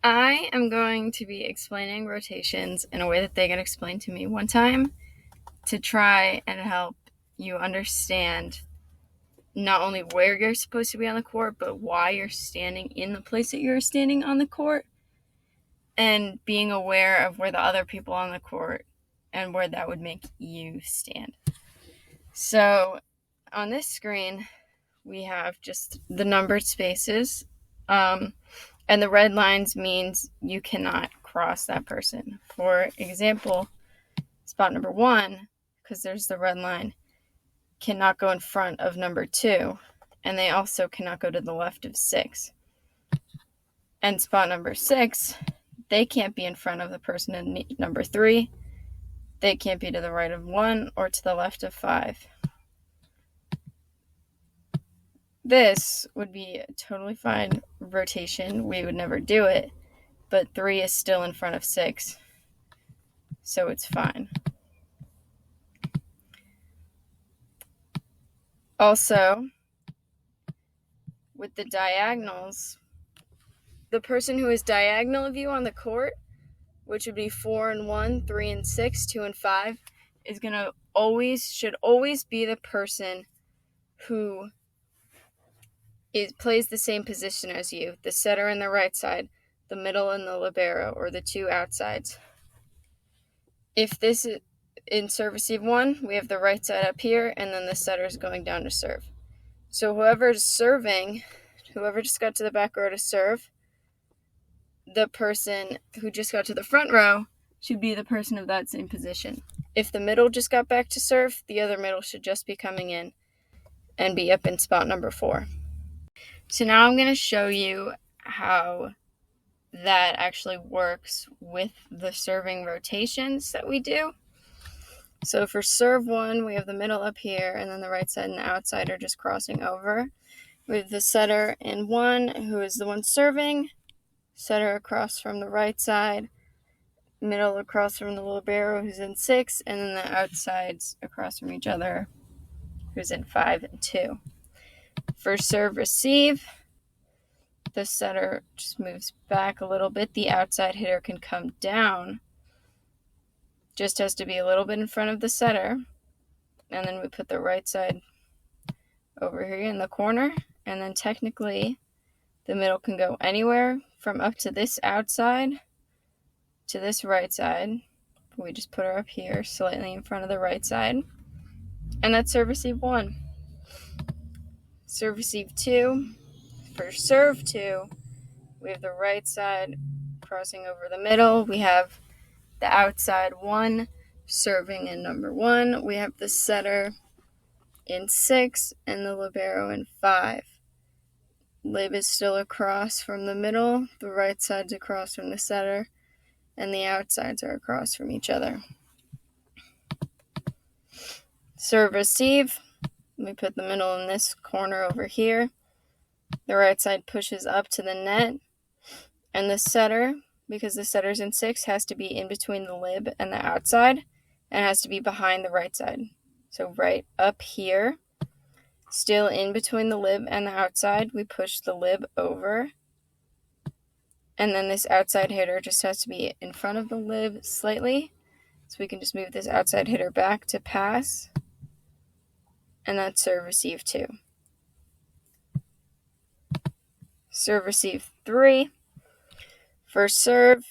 I am going to be explaining rotations in a way that they got explained to me one time to try and help you understand not only where you're supposed to be on the court, but why you're standing in the place that you're standing on the court, and being aware of where the other people on the court and where that would make you stand. So on this screen, we have just the numbered spaces, and the red lines means you cannot cross that person. For example, spot number 1, because there's the red line, cannot go in front of number 2, and they also cannot go to the left of 6. And spot number 6, they can't be in front of the person in number 3. They can't be to the right of 1 or to the left of 5. This would be a totally fine rotation. We would never do it, but 3 is still in front of 6, so it's fine. Also, with the diagonals, the person who is diagonal of you on the court, which would be 4 and 1, 3 and 6, 2 and 5, should always be the person who plays the same position as you, the setter and the right side, the middle and the libero, or the 2 outsides. If this is in serve receive 1, we have the right side up here, and then the setter is going down to serve. So whoever's serving, whoever just got to the back row to serve, the person who just got to the front row should be the person of that same position. If the middle just got back to serve, the other middle should just be coming in and be up in spot number 4. So now I'm going to show you how that actually works with the serving rotations that we do. So for serve 1, we have the middle up here, and then the right side and the outside are just crossing over. We have the setter in 1, who is the one serving, setter across from the right side, middle across from the libero, who's in 6, and then the outsides across from each other, who's in 5 and 2. For serve receive, the setter just moves back a little bit. The outside hitter can come down. Just has to be a little bit in front of the setter. And then we put the right side over here in the corner. And then technically, the middle can go anywhere from up to this outside to this right side. We just put her up here, slightly in front of the right side. And that's serve receive 1. Serve receive 2. For serve 2, we have the right side crossing over the middle. We have the outside 1 serving in number 1. We have the setter in 6 and the libero in 5. Lib is still across from the middle. The right side's across from the setter, and the outsides are across from each other. Serve receive, we put the middle in this corner over here. The right side pushes up to the net, and the setter, because the setter's in 6, has to be in between the lib and the outside, and has to be behind the right side. So right up here, still in between the lib and the outside, we push the lib over, and then this outside hitter just has to be in front of the lib slightly, so we can just move this outside hitter back to pass, and that's serve receive 2. Serve receive 3. For serve,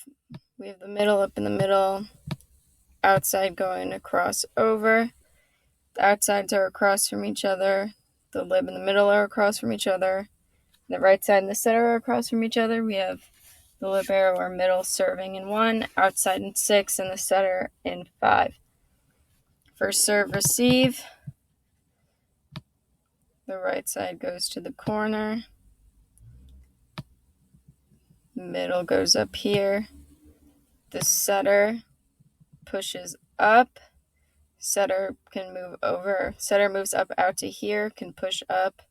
we have the middle up in the middle, outside going across over. The outsides are across from each other. The lib and the middle are across from each other. The right side and the setter are across from each other. We have the libero or middle serving in 1, outside in 6, and the setter in 5. For serve receive, the right side goes to the corner. Middle goes up here. The setter pushes up. Setter can move over. Setter moves up out to here, can push up.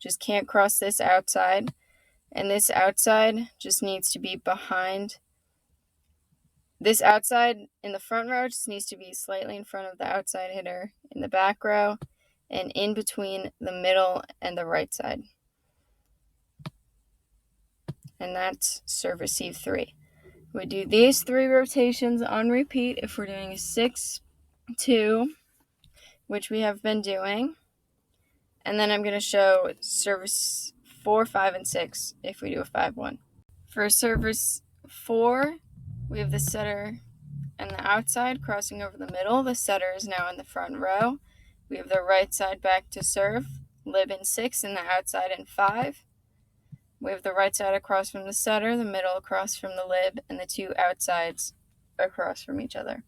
Just can't cross this outside. And this outside just needs to be behind. This outside in the front row just needs to be slightly in front of the outside hitter in the back row and in between the middle and the right side. and that's serve receive 3. We do these 3 rotations on repeat if we're doing a 6-2, which we have been doing. And then I'm going to show service 4, 5, and 6 if we do a 5-1. For service 4, we have the setter and the outside crossing over the middle. The setter is now in the front row. We have the right side back to serve, lib in 6 and the outside in 5. We have the right side across from the setter, the middle across from the lib, and the 2 outsides across from each other.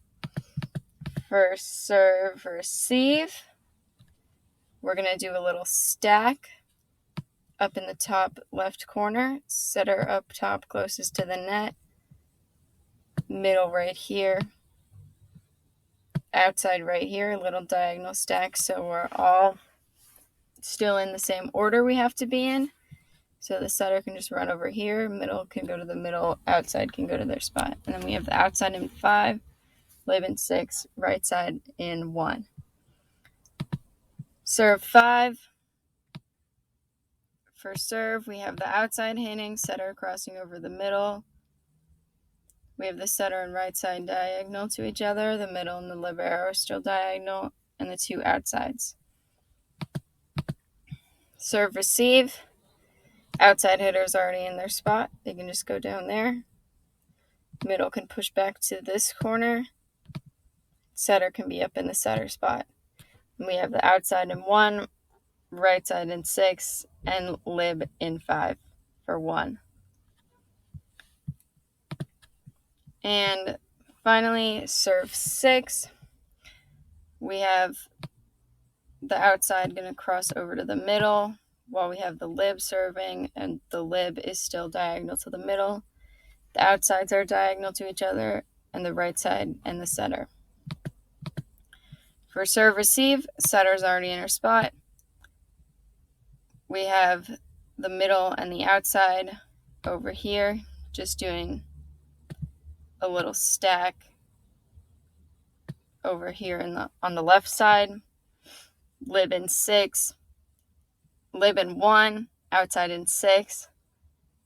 For serve receive, we're going to do a little stack up in the top left corner, setter up top closest to the net, middle right here, outside right here, a little diagonal stack so we're all still in the same order we have to be in. So the setter can just run over here, middle can go to the middle, outside can go to their spot. And then we have the outside in 5, lib in 6, right side in 1. Serve 5. For serve, we have the outside hitting, setter crossing over the middle. We have the setter and right side diagonal to each other, the middle and the libero are still diagonal, and the 2 outsides. Serve receive. Outside hitter is already in their spot. They can just go down there. Middle can push back to this corner. Setter can be up in the setter spot. And we have the outside in 1, right side in 6, and lib in 5 for 1. And finally, serve 6. We have the outside going to cross over to the middle while we have the lib serving, and the lib is still diagonal to the middle. The outsides are diagonal to each other, and the right side and the setter. For serve receive, setter's already in her spot. We have the middle and the outside over here, just doing a little stack over here on the left side. Lib in 6, lib in 1, outside in 6,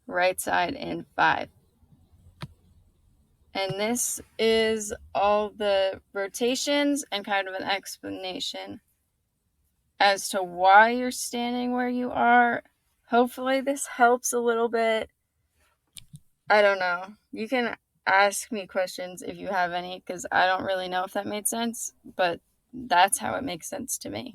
right side in 5. And this is all the rotations and kind of an explanation as to why you're standing where you are. Hopefully this helps a little bit. I don't know. You can ask me questions if you have any, because I don't really know if that made sense, but that's how it makes sense to me.